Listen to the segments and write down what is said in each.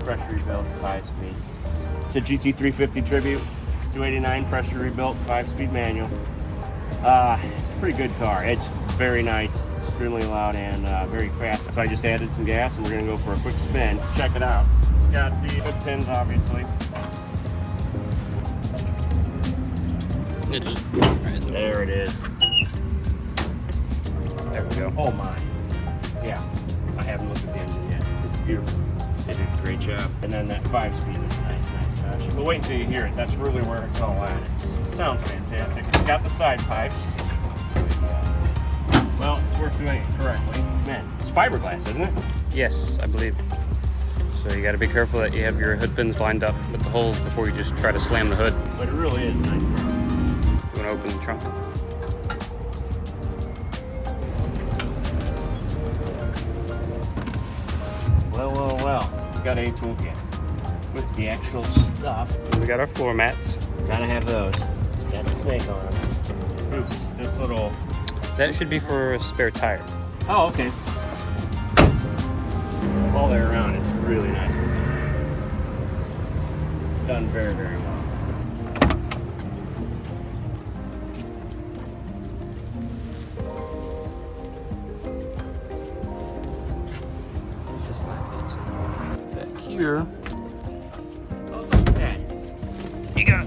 fresh rebuilt, 5-speed. It's a GT350 Tribute, 289 fresh rebuilt, 5-speed manual. It's a pretty good car. It's very nice, extremely loud, and very fast. So I just added some gas, and we're gonna go for a quick spin. Check it out. It's got the hood pins, obviously. There it is. There we go. Oh my. Yeah, I haven't looked at the engine yet. It's beautiful. They did a great job. And then that 5-speed is nice touch. But wait until you hear it. That's really where it's all at. It sounds fantastic. It's got the side pipes. Well, it's worth doing it correctly. Man, it's fiberglass, isn't it? Yes, I believe. So you got to be careful that you have your hood pins lined up with the holes before you just try to slam the hood. But it really is nice. You want to open the trunk? Well. We got a toolkit with the actual stuff. We got our floor mats. Gotta have those. It's got the snake on them. Oops, this little... That should be for a spare tire. Oh, okay. All the way around, it's really nice. Done very, very well. Here, you got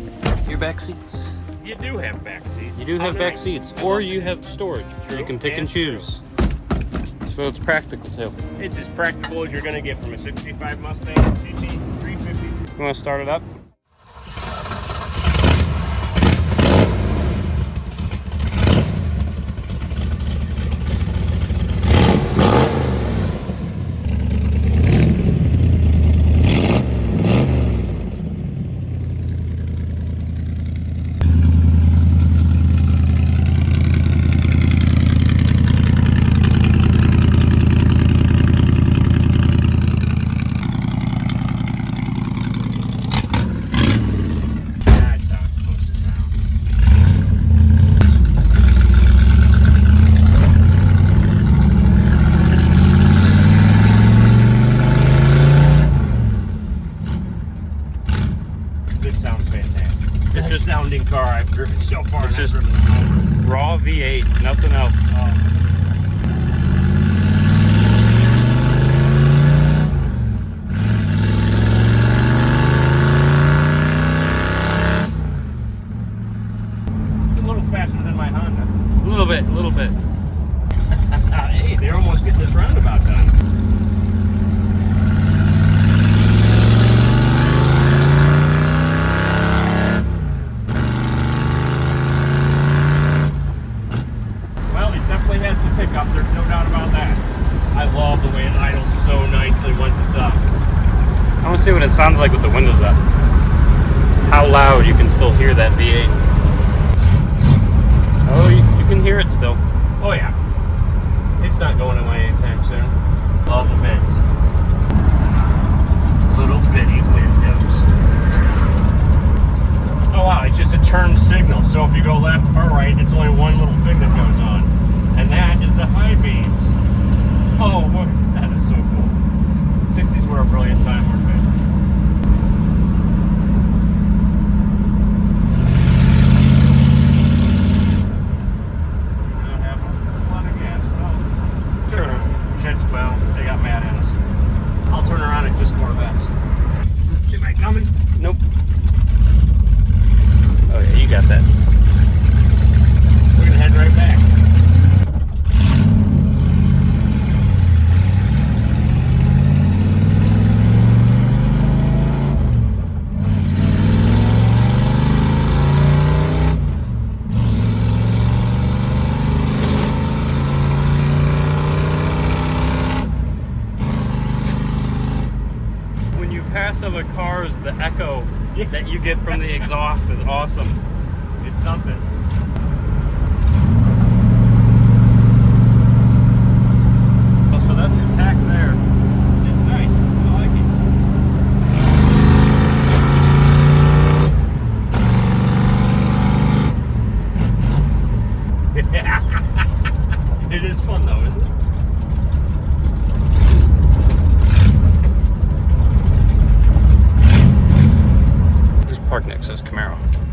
your back seats. You do have back seats. You do have back seats, or you have storage. You can pick and choose. So it's practical too. It's as practical as you're going to get from a 65 Mustang GT350. You want to start it up? Sounding car I've driven so far. It's just raw V8, nothing else. It's a little faster than my Honda. A little bit. Hey, they're almost getting this roundabout done. Has some pickup, there's no doubt about that. I love the way it idles so nicely once it's up. I want to see what it sounds like with the windows up. How loud you can still hear that V8. Oh, you can hear it still. Oh yeah. It's not going away anytime soon. Love the vents. Little bitty windows. Oh wow, it's just a turn signal. So if you go left or right, it's only one little thing that goes on. And that is the high beams. Oh, look, that is so cool. The 60s were a brilliant time, weren't they? Not having a lot of gas, well, turn around. Sheds, well, they got mad at us. I'll turn around and just Corvettes. Am I coming? Nope. Oh yeah, you got that. We're gonna head right back. Pass other cars, the echo that you get from the exhaust is awesome. It's something. Oh, so that's your tack there. It's nice. I like it. It is fun though, isn't it? says Camaro.